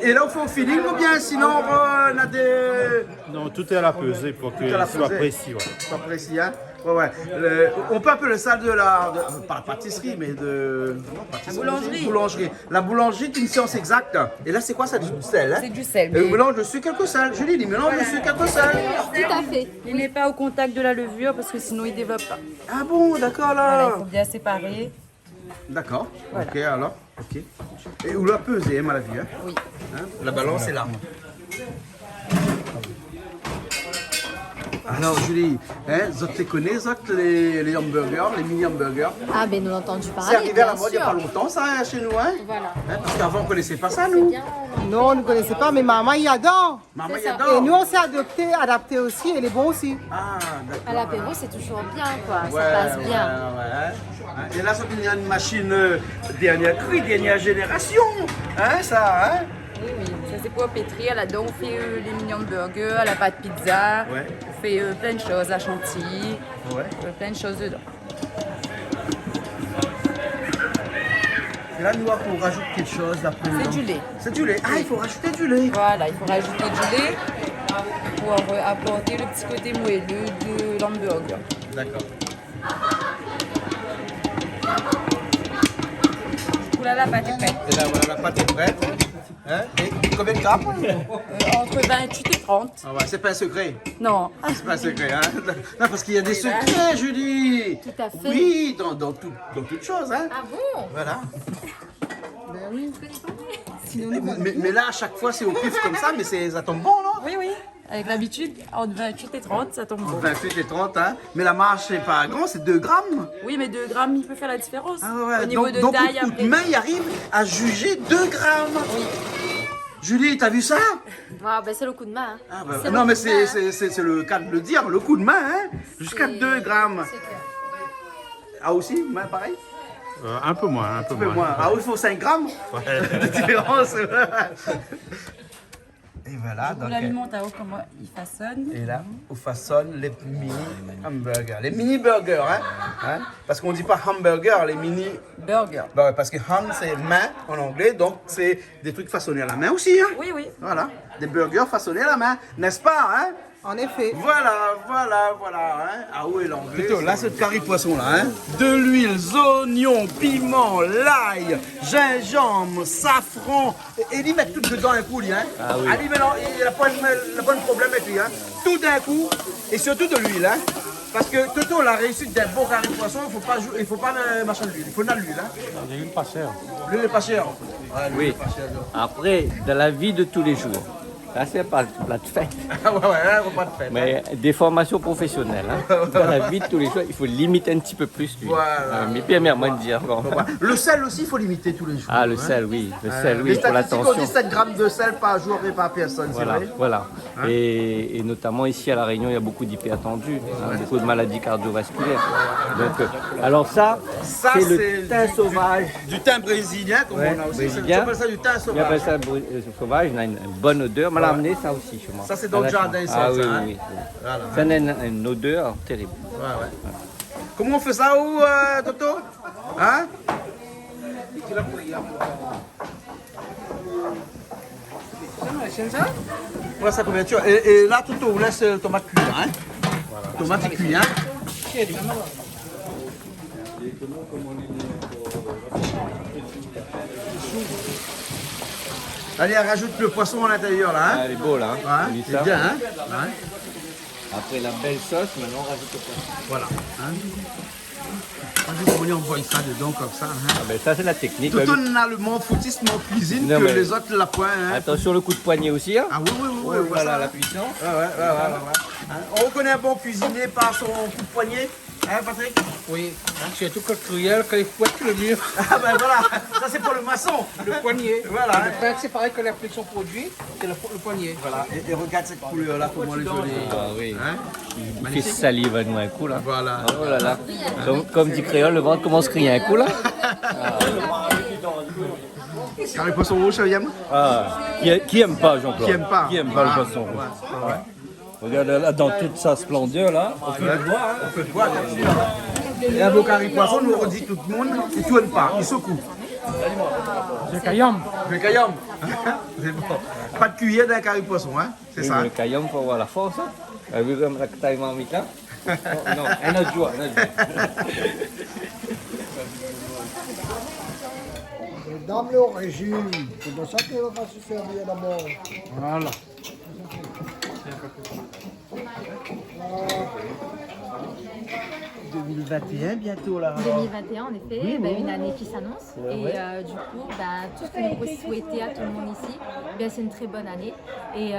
Et là, on fait au feeling ou bien sinon on a des. Non, tout est à la pesée pour que Tout à la ce soit pesée. précis. Ouais. Pas précis, hein? Ouais, ouais. On peut appeler ça de la. Pas la pâtisserie, mais de. La boulangerie. Boulangerie. La boulangerie est une science exacte. Et là, c'est quoi ça? Du sel, hein? c'est du sel. Et on Mais mélange le sucre avec le sel. Julie, il mélange le sucre avec le sel. Tout à fait. il n'est pas au contact de la levure parce que sinon il ne développe pas. Ah bon, d'accord Voilà, là. il faut bien séparer. D'accord. Ok, alors. Ok. Et où la peser, hein, à la vue, hein? Oui. Hein? La balance est là. Alors Julie, hein, vous te connaissez les hamburgers, les mini hamburgers? Ah, ben nous l'avons entendu parler. C'est arrivé à la bien mode il n'y a sûr. pas longtemps ça hein, chez nous, hein? Voilà. Hein, parce qu'avant on ne connaissait pas ça nous. Non, on ne connaissait pas, mais maman y adore. Maman C'est y ça. adore. Et nous, on s'est adapté aussi, et il est bon aussi. Ah d'accord. À l'apéro, c'est toujours bien, quoi. Ouais, Ça passe ouais, bien. ouais. Et là, ça devient une machine dernière cri, dernière génération. Hein, ça, hein? Oui, oui. Ça, c'est pour pétrir. Là-dedans, on fait les mini hamburgers, à la pâte pizza. Ouais. On fait plein de choses, à chantilly. Ouais. Plein de choses dedans. Et là, nous, on rajoute quelque chose d'après C'est du lait. C'est du lait. Ah, il faut rajouter du lait. Voilà, il faut rajouter du lait pour apporter le petit côté moelleux de l'hamburger. D'accord. Voilà, la pâte est prête. Et là, voilà, la pâte est prête. Hein? Et combien de grammes? Entre 28 et 30. Ah ouais, c'est pas un secret. Non. C'est pas un secret, hein? Non, parce qu'il y a des secrets, Julie. Tout à fait. Oui, dans toute chose, hein? Ah bon? Voilà. Ben oui. Mais là, à chaque fois, c'est au pif comme ça, mais ça tombe bon, non? Oui, oui. Avec l'habitude, entre 28 et 30, ça tombe bon. 28 et 30, hein? Mais la marge, c'est pas grand, c'est 2 grammes. Oui, mais 2 grammes, il peut faire la différence. Ah ouais, Au niveau de donc taille, coup de après. main, il arrive à juger 2 grammes. Oui. Julie, t'as vu ça? Ah, ben c'est le coup de main. Hein. Ah bah, C'est non, le mais coup de main, hein. c'est le cas de le dire, le coup de main, hein? Jusqu'à 2 grammes. C'est clair. Ah aussi, main pareil? Un peu moins, un peu Un peu moins. moins. Ah oui, il faut 5 grammes de différence. Et voilà, On donc. l'alimente à haut comment il façonne. Et là, on façonne les mini hamburgers. Les mini burgers, hein? Parce qu'on dit pas hamburger, les mini. Burger. Bah ouais, parce que ham c'est main en anglais, donc c'est des trucs façonnés à la main aussi, hein? Oui, oui. Voilà, des burgers façonnés à la main, n'est-ce pas, hein? En effet. Voilà, hein? Ah oui, l'anglais. Là, c'est le curry poisson, là, hein? De l'huile, oignons, piment, l'ail, gingembre, safran. Et il met tout dedans un coup, lui, hein? Ah oui. Ali, mais non, il n'a pas de problème avec lui, hein? Tout d'un coup, et surtout de l'huile, hein? Parce que Toto, la réussite d'un bon curry poisson, il faut pas machin de l'huile, il faut de l'huile, hein? L'huile pas chère. L'huile n'est pas chère. Ouais, l'huile Oui. n'est pas chère, donc. Après, dans la vie de tous les jours, là c'est pas le plat de fête, Ah ouais, hein, repas de fête. mais des formations professionnelles. Hein. Dans la vie de tous les jours, il faut limiter un petit peu plus lui. Voilà. Mais bien, moi de dire. Bon. Le sel aussi, il faut limiter tous les jours. Ah, le hein. sel, oui. Le sel, Les oui, pour statistiques, on l'attention. dit 7 grammes de sel par jour et par personne, c'est Voilà, vrai? voilà. Et notamment ici à La Réunion, il y a beaucoup d'hypertendus, hein, beaucoup de maladies cardiovasculaires. Donc, alors ça c'est le thym sauvage. Du thym brésilien, comme Ouais, on a aussi. brésilien. Tu appelles ça du thym Il sauvage. appelle ça sauvage, il a une bonne odeur. On m'a amené ça aussi chez moi. Ça, c'est dans le jardin, ça, Ah oui, ça, hein. oui. Voilà. Ça a une odeur terrible. Ouais. Comment on fait ça, où, Toto? Hein? Voilà sa couverture. Et là, Toto, on laisse le tomate cuire, hein? Tomate cuit, hein? Allez, elle rajoute le poisson à l'intérieur, là, hein? Ah, elle est beau là. Ouais, On dit c'est ça. bien, hein? Ouais. Après la belle sauce, maintenant on rajoute le poisson. Voilà. Hein. On envoie ça dedans comme ça. Hein. Ah ben ça c'est la technique. Tout on a le mot footiste, mot cuisine, Non, que mais- les autres la point. Hein. Attention le coup de poignet aussi. Hein. Ah oui, oui, oui. Oh, oui, voilà ça. la puissance. Ouais. Hein, on reconnaît un bon cuisinier par son coup de poignet. Hein, Patrick? Oui, surtout que cruel, quand il fouette le mur. Ah ben voilà, ça c'est pour le maçon. Le poignet. Voilà. Le pain, c'est pareil que l'appellation produit, c'est le poignet. Voilà, et regarde cette couleur-là, comment elle est jolie. Ah oui. Hein? Il fait salive à nous un coup là. Voilà. Oh là là. Comme dit Créole, le ventre commence à crier un coup là. Carré poisson rouge, William? Ah, qui aime pas, Jean-Claude? Qui aime pas? Qui aime pas le Ah, poisson? ouais. Regarde là, dans toute sa splendeur, là, on peut le voir. Hein. On peut le voir, bien sûr. Et un beau carré poisson, nous on dit tout le monde, il ne tourne pas, il secoue. C'est Cayam. Le caillom. C'est bon. Pas de cuillère dans un carré poisson, hein? C'est ça. Le caillon pour avoir la force. Hein. T'as vu comme la taille marmite là? Oh, non, un autre jour. Dans le régime, c'est pour ça qu'elle va se servir d'abord. Voilà. 2021 bientôt là. 2021, en effet, Oui, ben, oui. une année qui s'annonce. Ouais, et ouais. du coup, ben, tout ce que nous pouvons souhaiter à tout le monde ici, bien, c'est une très bonne année. Et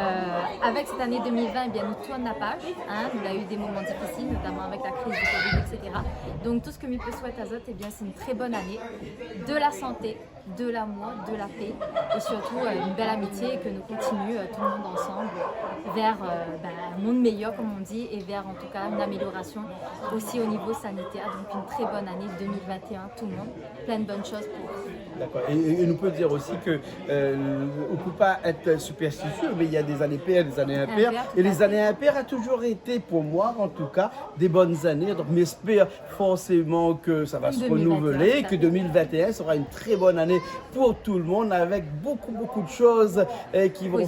avec cette année 2020, eh bien, nous tournons la page. Hein, nous avons eu des moments difficiles, notamment avec la crise du Covid, etc. Donc tout ce que nous pouvons souhaiter à Zot, eh bien, c'est une très bonne année, de la santé, de l'amour, de la paix et surtout une belle amitié et que nous continuions tout le monde ensemble vers un monde meilleur, comme on dit, et vers en tout cas une amélioration aussi au niveau sanitaire. Donc une très bonne année 2021, tout le monde. Plein de bonnes choses pour vous. D'accord. Et nous peut dire aussi que on ne peut pas être superstitieux, mais il y a des années paires, des années impaires. Et les années impaires a toujours été, pour moi en tout cas, des bonnes années. Donc j'espère forcément que ça va se 2021, renouveler, que 2021 sera une très bonne année pour tout le monde, avec beaucoup de choses qui vont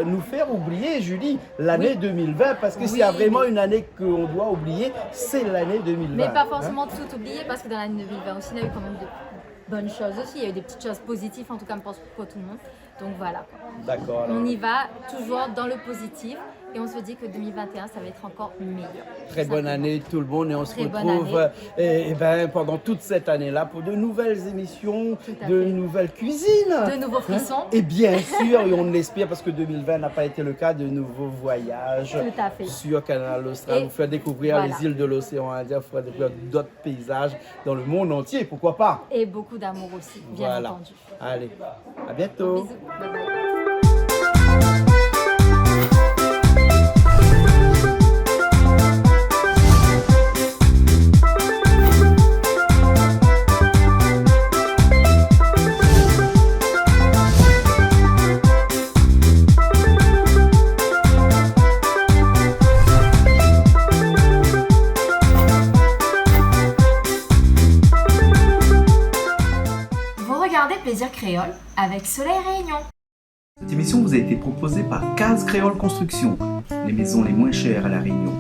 nous faire oublier, Julie, l'année 2020. Parce que s'il y a vraiment une année qu'on doit oublier, c'est l'année 2020. Mais pas forcément tout oublier, parce que dans l'année 2020 aussi, il y a eu quand même de bonnes choses aussi. Il y a eu des petites choses positives, en tout cas pour tout le monde. Donc voilà. D'accord. On y va toujours dans le positif et on se dit que 2021, ça va être encore meilleur. Très bonne année tout le monde et on se Très bonne retrouve pendant toute cette année-là pour de nouvelles émissions, à de fait. nouvelles cuisines. De nouveaux frissons. Et bien sûr, et on l'espère parce que 2020 n'a pas été le cas, de nouveaux voyages Tout à fait. sur Canal Austral, Et vous faire découvrir voilà. les îles de l'océan Indien, vous faire découvrir d'autres paysages dans le monde entier, pourquoi pas. Et beaucoup d'amour aussi, bien Voilà. entendu. Allez, à bientôt. Bisous. Bye bye. Vous regardez Plaisir Créole avec Soleil Réunion. Cette émission vous a été proposée par Case Créole Construction, les maisons les moins chères à La Réunion.